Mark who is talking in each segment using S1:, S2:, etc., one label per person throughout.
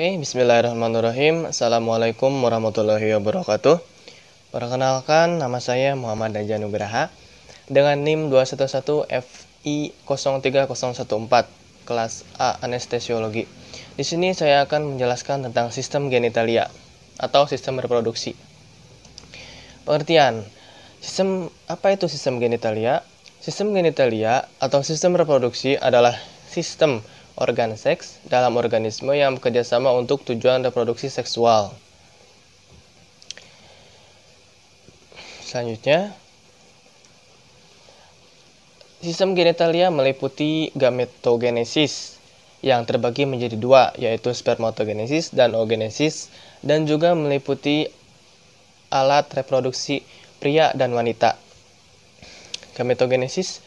S1: Oke, bismillahirrahmanirrahim. Assalamualaikum warahmatullahi wabarakatuh. Perkenalkan, nama saya Muhammad Daja Nugraha dengan NIM 211FI03014, kelas A Anestesiologi. Di sini saya akan menjelaskan tentang sistem genitalia atau sistem reproduksi. Pengertian, apa itu sistem genitalia? Sistem genitalia atau sistem reproduksi adalah sistem organ seks dalam organisme yang bekerjasama untuk tujuan reproduksi seksual. Selanjutnya, sistem genitalia meliputi gametogenesis yang terbagi menjadi dua, yaitu spermatogenesis dan oogenesis, dan juga meliputi alat reproduksi pria dan wanita. Gametogenesis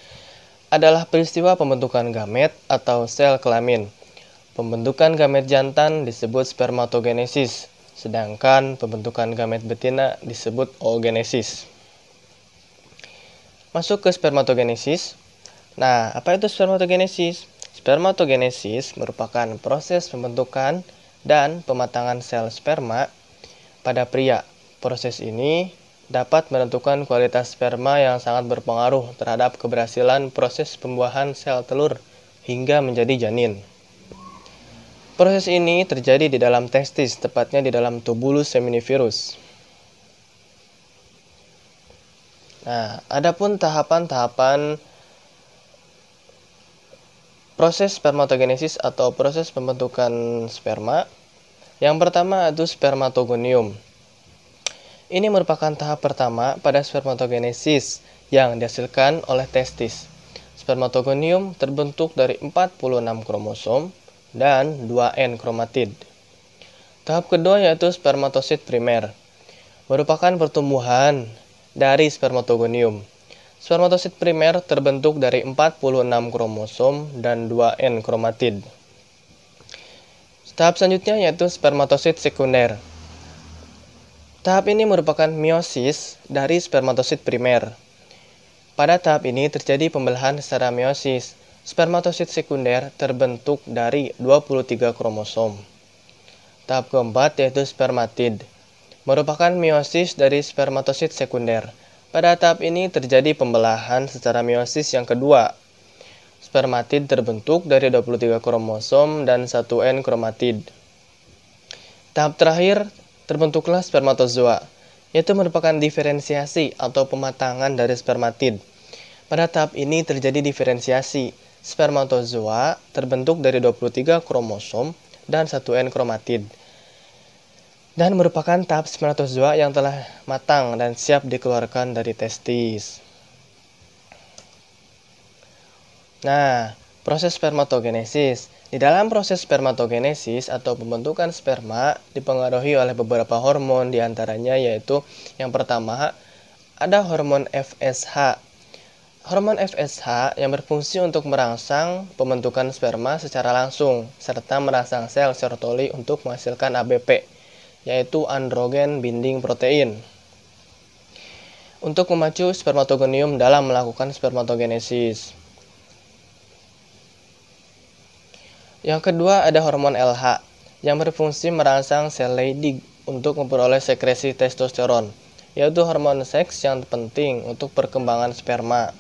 S1: adalah peristiwa pembentukan gamet atau sel kelamin. Pembentukan gamet jantan disebut spermatogenesis, sedangkan pembentukan gamet betina disebut oogenesis. Masuk ke spermatogenesis. Nah, apa itu spermatogenesis? Spermatogenesis merupakan proses pembentukan dan pematangan sel sperma pada pria. Proses ini dapat menentukan kualitas sperma yang sangat berpengaruh terhadap keberhasilan proses pembuahan sel telur hingga menjadi janin. Proses ini terjadi di dalam testis, tepatnya di dalam tubulus seminiferus. Nah, adapun tahapan-tahapan proses spermatogenesis atau proses pembentukan sperma. Yang pertama itu spermatogonium. Ini merupakan tahap pertama pada spermatogenesis yang dihasilkan oleh testis. Spermatogonium terbentuk dari 46 kromosom dan 2N kromatid. Tahap kedua yaitu spermatosit primer. Merupakan pertumbuhan dari spermatogonium. Spermatosit primer terbentuk dari 46 kromosom dan 2N kromatid. Tahap selanjutnya yaitu spermatosit sekunder. Tahap ini merupakan meiosis dari spermatosit primer. Pada tahap ini terjadi pembelahan secara meiosis. Spermatosit sekunder terbentuk dari 23 kromosom. Tahap keempat yaitu spermatid. Merupakan meiosis dari spermatosit sekunder. Pada tahap ini terjadi pembelahan secara meiosis yang kedua. Spermatid terbentuk dari 23 kromosom dan 1N kromatid. Tahap terakhir terbentuklah spermatozoa, yaitu merupakan diferensiasi atau pematangan dari spermatid. Pada tahap ini terjadi diferensiasi. Spermatozoa terbentuk dari 23 kromosom dan 1N kromatid. Dan merupakan tahap spermatozoa yang telah matang dan siap dikeluarkan dari testis. Nah, proses spermatogenesis. Di dalam proses spermatogenesis atau pembentukan sperma dipengaruhi oleh beberapa hormon, diantaranya yaitu yang pertama ada hormon FSH. Hormon FSH yang berfungsi untuk merangsang pembentukan sperma secara langsung serta merangsang sel Sertoli untuk menghasilkan ABP, yaitu androgen binding protein, untuk memacu spermatogonium dalam melakukan spermatogenesis. Yang kedua ada hormon LH yang berfungsi merangsang sel Leydig untuk memperoleh sekresi testosteron, yaitu hormon seks yang penting untuk perkembangan sperma.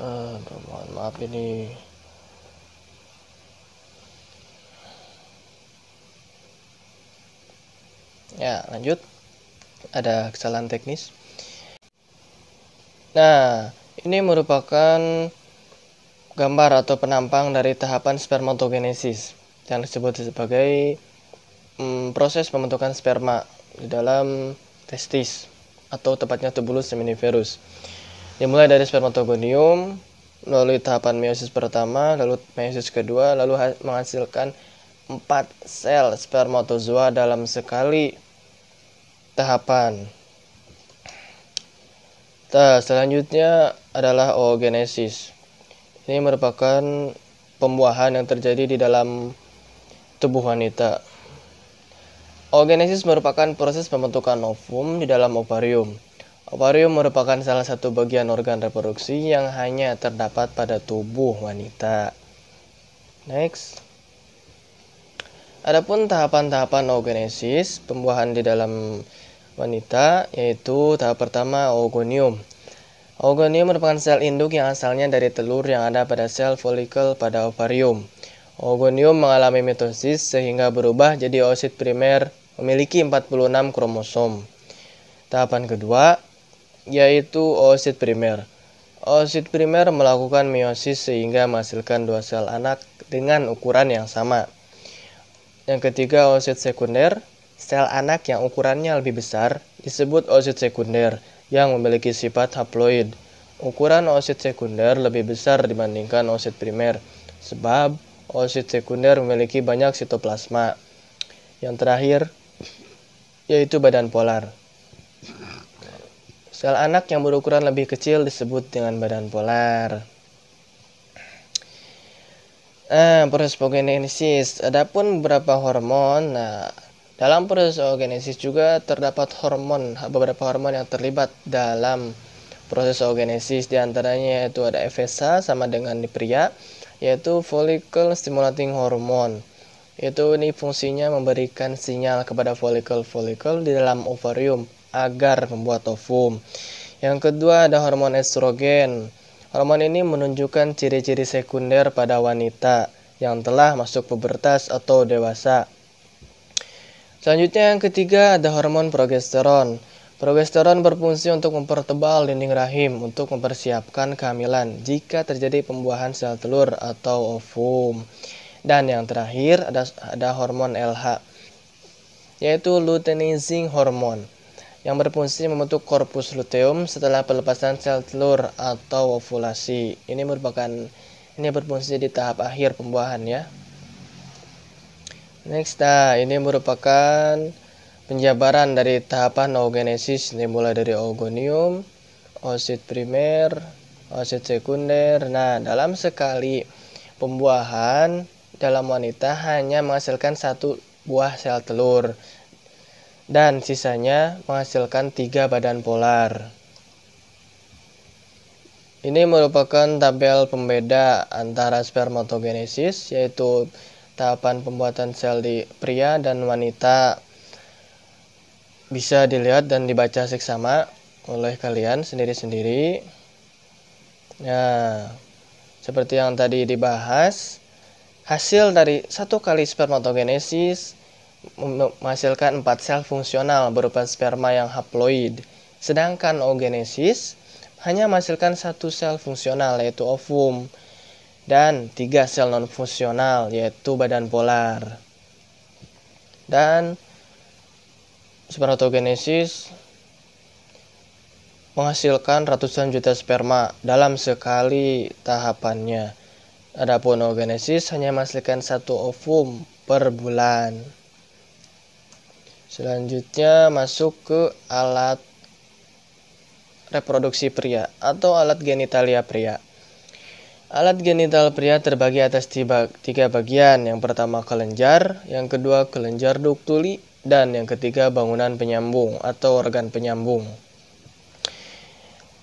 S1: Mohon maaf ini. Ya, lanjut. Ada kesalahan teknis. Nah, ini merupakan gambar atau penampang dari tahapan spermatogenesis yang disebut sebagai proses pembentukan sperma di dalam testis atau tepatnya tubulus seminiferus. Dimulai dari spermatogonium, melalui tahapan meiosis pertama, lalu meiosis kedua, lalu menghasilkan 4 sel spermatozoa dalam sekali tahapan. Selanjutnya adalah oogenesis. Ini merupakan pembuahan yang terjadi di dalam tubuh wanita. Oogenesis merupakan proses pembentukan ovum di dalam ovarium. Ovarium merupakan salah satu bagian organ reproduksi yang hanya terdapat pada tubuh wanita. Next. Adapun tahapan-tahapan oogenesis pembuahan di dalam wanita, yaitu tahap pertama oogonium. Oogonium merupakan sel induk yang asalnya dari telur yang ada pada sel folikel pada ovarium. Oogonium mengalami mitosis sehingga berubah jadi oosit primer memiliki 46 kromosom. Tahapan kedua yaitu oosit primer. Oosit primer melakukan meiosis sehingga menghasilkan dua sel anak dengan ukuran yang sama. Yang ketiga, oosit sekunder. Sel anak yang ukurannya lebih besar disebut oosit sekunder yang memiliki sifat haploid. Ukuran oosit sekunder lebih besar dibandingkan oosit primer sebab oosit sekunder memiliki banyak sitoplasma. Yang terakhir yaitu badan polar. Sel anak yang berukuran lebih kecil disebut dengan badan polar. Proses oogenesis. Adapun beberapa hormon. Dalam proses oogenesis juga terdapat beberapa hormon yang terlibat dalam proses oogenesis. Di antaranya yaitu ada FSH sama dengan di pria, yaitu follicle stimulating hormone. Ini fungsinya memberikan sinyal kepada folikel-folikel di dalam ovarium agar membuat ovum. Yang kedua ada hormon estrogen. Hormon ini menunjukkan ciri-ciri sekunder pada wanita yang telah masuk pubertas atau dewasa. Selanjutnya yang ketiga ada hormon progesteron. Progesteron berfungsi untuk mempertebal dinding rahim untuk mempersiapkan kehamilan jika terjadi pembuahan sel telur atau ovum. Dan yang terakhir ada hormon LH, yaitu luteinizing hormone, yang berfungsi membentuk korpus luteum setelah pelepasan sel telur atau ovulasi. Ini berfungsi di tahap akhir pembuahan ya. Next, ini merupakan penjabaran dari tahapan oogenesis. Ini mulai dari oogonium, oosit primer, oosit sekunder. Dalam sekali pembuahan dalam wanita hanya menghasilkan satu buah sel telur dan sisanya menghasilkan 3 badan polar. Ini merupakan tabel pembeda antara spermatogenesis, yaitu tahapan pembuatan sel di pria dan wanita. Bisa dilihat dan dibaca seksama oleh kalian sendiri-sendiri. Seperti yang tadi dibahas, hasil dari satu kali spermatogenesis menghasilkan 4 sel fungsional berupa sperma yang haploid. Sedangkan oogenesis hanya menghasilkan 1 sel fungsional yaitu ovum dan 3 sel non-fungsional yaitu badan polar. Dan spermatogenesis menghasilkan ratusan juta sperma dalam sekali tahapannya. Adapun oogenesis hanya menghasilkan 1 ovum per bulan. Selanjutnya masuk ke alat reproduksi pria atau alat genitalia pria. Alat genital pria terbagi atas 3 bagian. Yang pertama kelenjar, yang kedua kelenjar duktuli, dan yang ketiga bangunan penyambung atau organ penyambung.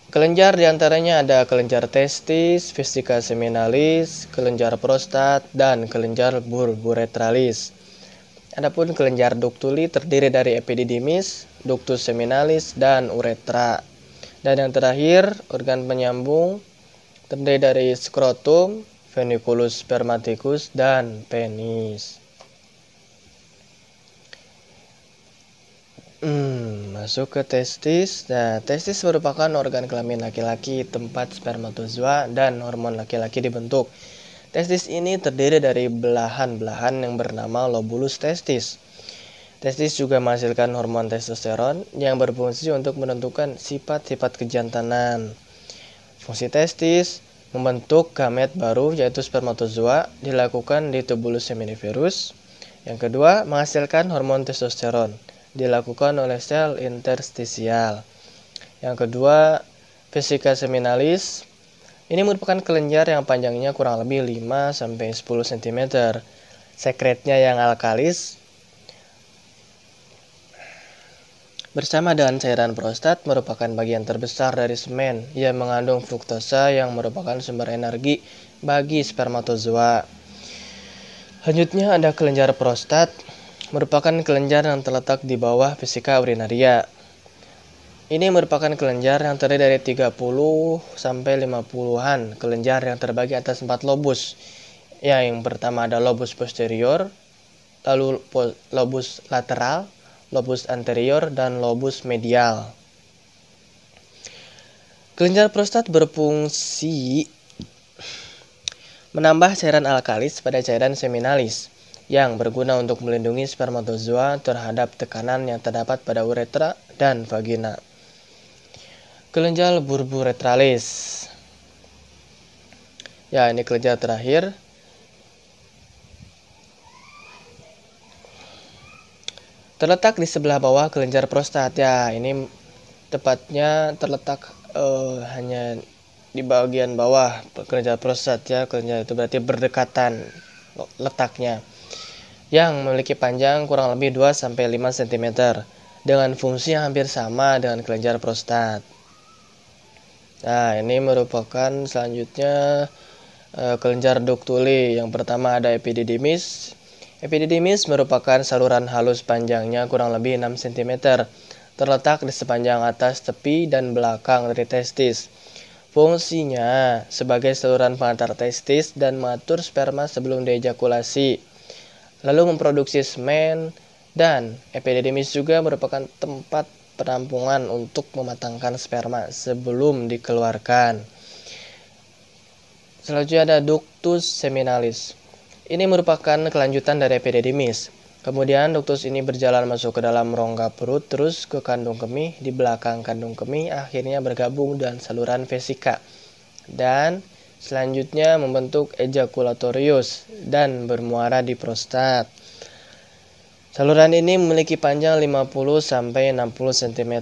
S1: Kelenjar diantaranya ada kelenjar testis, vesika seminalis, kelenjar prostat, dan kelenjar buretralis. Adapun kelenjar duktuli terdiri dari epididymis, ductus seminalis, dan uretra. Dan yang terakhir, organ penyambung terdiri dari skrotum, funiculus spermaticus, dan penis. Masuk ke testis. Testis merupakan organ kelamin laki-laki, tempat spermatozoa dan hormon laki-laki dibentuk. Testis ini terdiri dari belahan-belahan yang bernama lobulus testis. Testis juga menghasilkan hormon testosteron yang berfungsi untuk menentukan sifat-sifat kejantanan. Fungsi testis membentuk gamet baru yaitu spermatozoa dilakukan di tubulus seminiferus. Yang kedua, menghasilkan hormon testosteron dilakukan oleh sel interstisial. Yang kedua, vesika seminalis. Ini merupakan kelenjar yang panjangnya kurang lebih 5-10 cm. Sekretnya yang alkalis Bersama dengan cairan prostat merupakan bagian terbesar dari semen yang mengandung fruktosa yang merupakan sumber energi bagi spermatozoa. Selanjutnya ada kelenjar prostat, merupakan kelenjar yang terletak di bawah vesika urinaria. Ini merupakan kelenjar yang terdiri dari 30 sampai 50-an kelenjar yang terbagi atas 4 lobus. Ya, yang pertama ada lobus posterior, lalu lobus lateral, lobus anterior, dan lobus medial. Kelenjar prostat berfungsi menambah cairan alkalis pada cairan seminalis yang berguna untuk melindungi spermatozoa terhadap tekanan yang terdapat pada uretra dan vagina. Kelenjar burburetralis. Ya, ini kelenjar terakhir. Terletak di sebelah bawah kelenjar prostat. Ya, ini tepatnya terletak hanya di bagian bawah kelenjar prostat ya. Kelenjar itu berarti berdekatan letaknya. Yang memiliki panjang kurang lebih 2-5 cm dengan fungsi yang hampir sama dengan kelenjar prostat. Nah, ini merupakan selanjutnya kelenjar ductuli. Yang pertama ada epididymis. Epididymis merupakan saluran halus panjangnya kurang lebih 6 cm, terletak di sepanjang atas tepi dan belakang dari testis. Fungsinya sebagai saluran pengantar testis dan mengatur sperma sebelum diejakulasi, lalu memproduksi semen, dan epididymis juga merupakan tempat penampungan untuk mematangkan sperma sebelum dikeluarkan. Selanjutnya ada ductus seminalis. Ini merupakan kelanjutan dari epididymis. Kemudian ductus ini berjalan masuk ke dalam rongga perut, terus ke kandung kemih, di belakang kandung kemih, akhirnya bergabung dengan saluran vesika. Dan selanjutnya membentuk ejaculatorius dan bermuara di prostat. Saluran ini memiliki panjang 50-60 cm,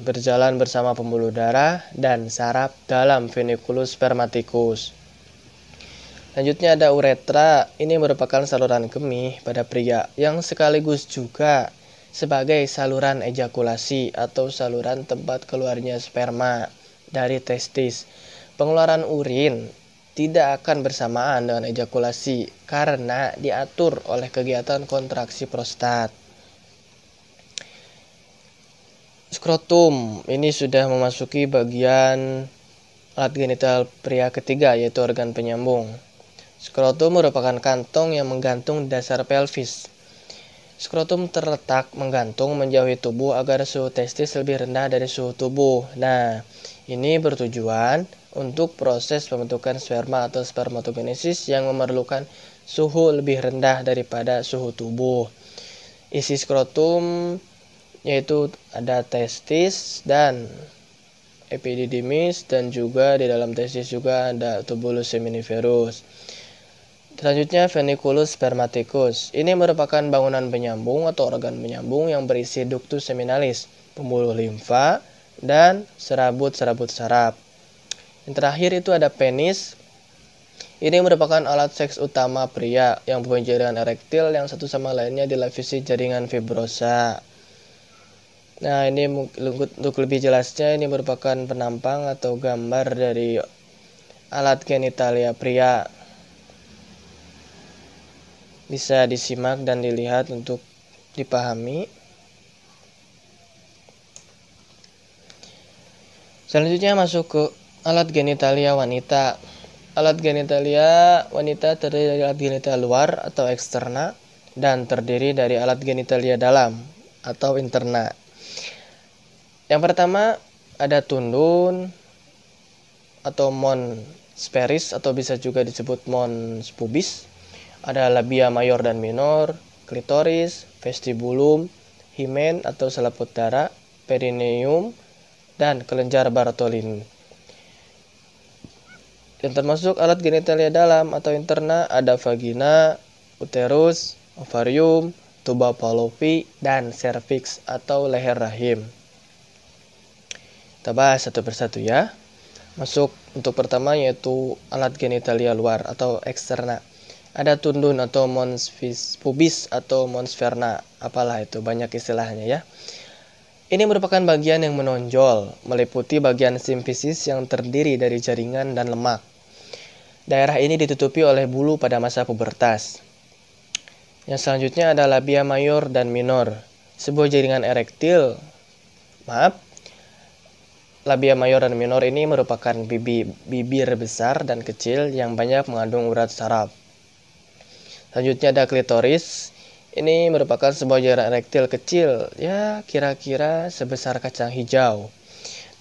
S1: berjalan bersama pembuluh darah dan saraf dalam veniculus spermaticus. Selanjutnya ada uretra. Ini merupakan saluran kemih pada pria yang sekaligus juga sebagai saluran ejakulasi atau saluran tempat keluarnya sperma dari testis. Pengeluaran urin tidak akan bersamaan dengan ejakulasi karena diatur oleh kegiatan kontraksi prostat. Skrotum ini sudah memasuki bagian alat genital pria ketiga, yaitu organ penyambung. Skrotum merupakan kantong yang menggantung dasar pelvis. Skrotum terletak menggantung menjauhi tubuh agar suhu testis lebih rendah dari suhu tubuh. Nah, ini bertujuan untuk proses pembentukan sperma atau spermatogenesis yang memerlukan suhu lebih rendah daripada suhu tubuh. Isi skrotum yaitu ada testis dan epididymis, dan juga di dalam testis juga ada tubulus seminiferus. Selanjutnya veniculus spermaticus. Ini merupakan bangunan penyambung atau organ penyambung yang berisi ductus seminalis, pembuluh limfa, dan serabut-serabut saraf. Yang terakhir itu ada penis. Ini merupakan alat seks utama pria yang mempunyai jaringan erektil yang satu sama lainnya dilapisi jaringan fibrosa. Nah, ini untuk lebih jelasnya, ini merupakan penampang atau gambar dari alat genitalia pria. Bisa disimak dan dilihat untuk dipahami. Selanjutnya masuk ke alat genitalia wanita. Alat genitalia wanita terdiri dari alat genitalia luar atau eksterna dan terdiri dari alat genitalia dalam atau interna. Yang pertama ada tundun atau mons speris atau bisa juga disebut mons pubis. Ada labia mayor dan minor, klitoris, vestibulum, himen atau selaput darah, perineum, dan kelenjar Bartholin. Dan termasuk alat genitalia dalam atau interna ada vagina, uterus, ovarium, tuba fallopi, dan serviks atau leher rahim. Kita bahas satu persatu ya. Masuk untuk pertama yaitu alat genitalia luar atau eksterna. Ada tundun atau mons pubis atau mons verna, apalah itu, banyak istilahnya ya. Ini merupakan bagian yang menonjol, meliputi bagian simfisis yang terdiri dari jaringan dan lemak. Daerah ini ditutupi oleh bulu pada masa pubertas. Yang selanjutnya ada labia mayor dan minor, sebuah jaringan erektil. Labia mayor dan minor ini merupakan bibir besar dan kecil yang banyak mengandung urat saraf. Selanjutnya ada klitoris. Ini merupakan sebuah jaringan erektil kecil, ya kira-kira sebesar kacang hijau,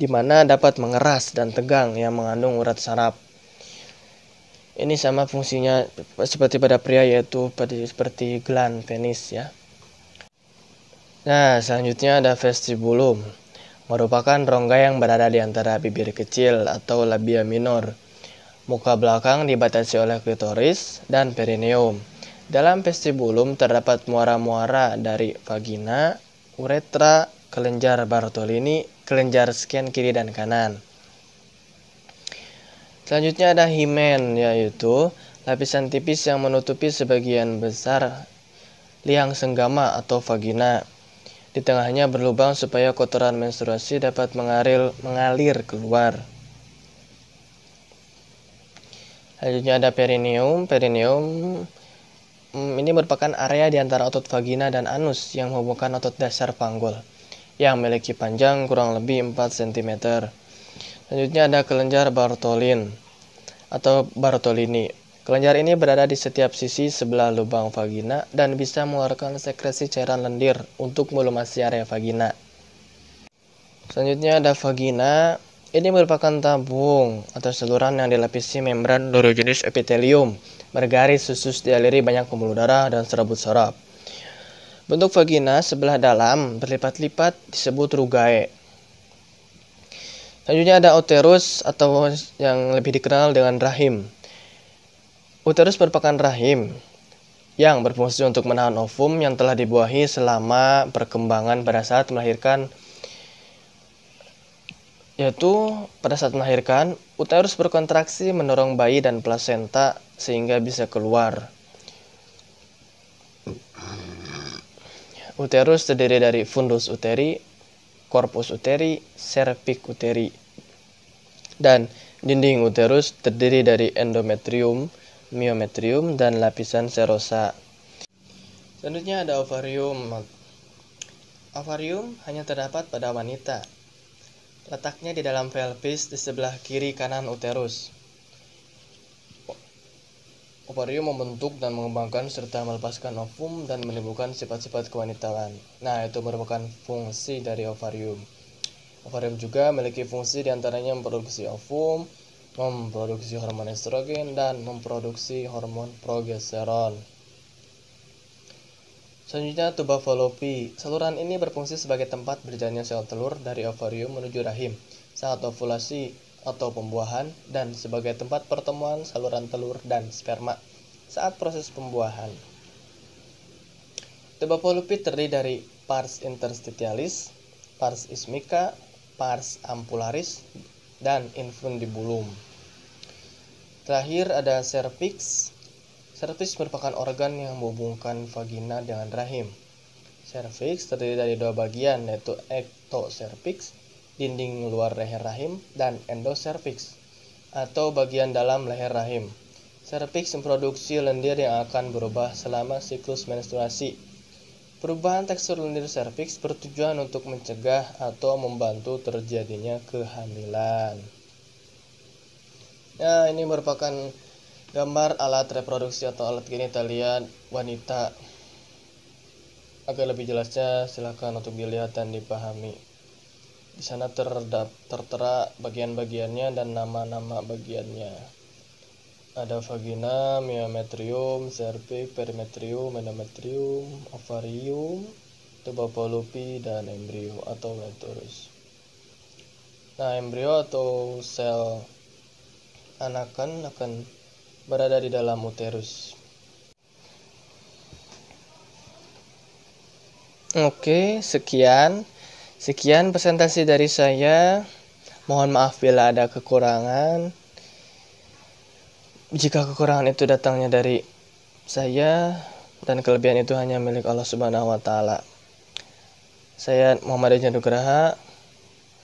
S1: di mana dapat mengeras dan tegang yang mengandung urat saraf. Ini sama fungsinya seperti pada pria, yaitu seperti gland penis ya. Nah, selanjutnya ada vestibulum, merupakan rongga yang berada di antara bibir kecil atau labia minor. Muka belakang dibatasi oleh klitoris dan perineum. Dalam vestibulum terdapat muara-muara dari vagina, uretra, kelenjar Bartolini, kelenjar sken kiri dan kanan. Selanjutnya ada himen, yaitu lapisan tipis yang menutupi sebagian besar liang senggama atau vagina. Di tengahnya berlubang supaya kotoran menstruasi dapat mengalir keluar. Selanjutnya ada perineum. Ini merupakan area di antara otot vagina dan anus yang menghubungkan otot dasar panggul yang memiliki panjang kurang lebih 4 cm. Selanjutnya ada kelenjar Bartolin atau Bartolini. Kelenjar ini berada di setiap sisi sebelah lubang vagina dan bisa mengeluarkan sekresi cairan lendir untuk melumasi area vagina. Selanjutnya ada vagina. Ini merupakan tabung atau saluran yang dilapisi membran urogenous epithelium, bergaris khusus dialiri banyak pembuluh darah dan serabut saraf. Bentuk vagina sebelah dalam berlipat-lipat disebut rugae. Selanjutnya ada uterus atau yang lebih dikenal dengan rahim. Uterus merupakan rahim yang berfungsi untuk menahan ovum yang telah dibuahi selama perkembangan pada saat melahirkan. Pada saat melahirkan, uterus berkontraksi mendorong bayi dan plasenta sehingga bisa keluar. Uterus terdiri dari fundus uteri, corpus uteri, cervix uteri. Dan dinding uterus terdiri dari endometrium, myometrium, dan lapisan serosa. Selanjutnya ada ovarium. Ovarium hanya terdapat pada wanita. Letaknya di dalam pelvis di sebelah kiri kanan uterus. Ovarium membentuk dan mengembangkan serta melepaskan ovum dan menimbulkan sifat-sifat kewanitaan. Nah, itu merupakan fungsi dari ovarium. Ovarium juga memiliki fungsi diantaranya memproduksi ovum, memproduksi hormon estrogen, dan memproduksi hormon progesteron. Selanjutnya tuba fallopi. Saluran ini berfungsi sebagai tempat berjalannya sel telur dari ovarium menuju rahim saat ovulasi atau pembuahan, dan sebagai tempat pertemuan saluran telur dan sperma saat proses pembuahan. Tuba fallopi terdiri dari pars interstitialis, pars ismica, pars ampullaris, dan infundibulum. Terakhir ada cervix. Cervix merupakan organ yang menghubungkan vagina dengan rahim. Cervix terdiri dari dua bagian, yaitu ectocervix, dinding luar leher rahim, dan endocervix, atau bagian dalam leher rahim. Cervix memproduksi lendir yang akan berubah selama siklus menstruasi. Perubahan tekstur lendir cervix bertujuan untuk mencegah atau membantu terjadinya kehamilan. Nah, ini merupakan gambar alat reproduksi atau alat genitalia wanita. Agar lebih jelasnya silakan untuk dilihat dan dipahami. Di sana tertera bagian-bagiannya dan nama-nama bagiannya. Ada vagina, myometrium, cervix, perimetrium, endometrium, ovarium, tuba fallopi, dan embrio atau uterus. Nah, embrio atau sel anakan akan berada di dalam uterus. Oke, sekian presentasi dari saya. Mohon maaf bila ada kekurangan. Jika kekurangan itu datangnya dari saya dan kelebihan itu hanya milik Allah Subhanahu wa taala. Saya Muhammad Ejaan Nugraha,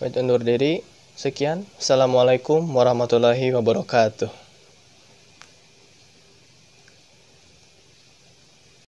S1: undur diri. Sekian. Assalamualaikum warahmatullahi wabarakatuh.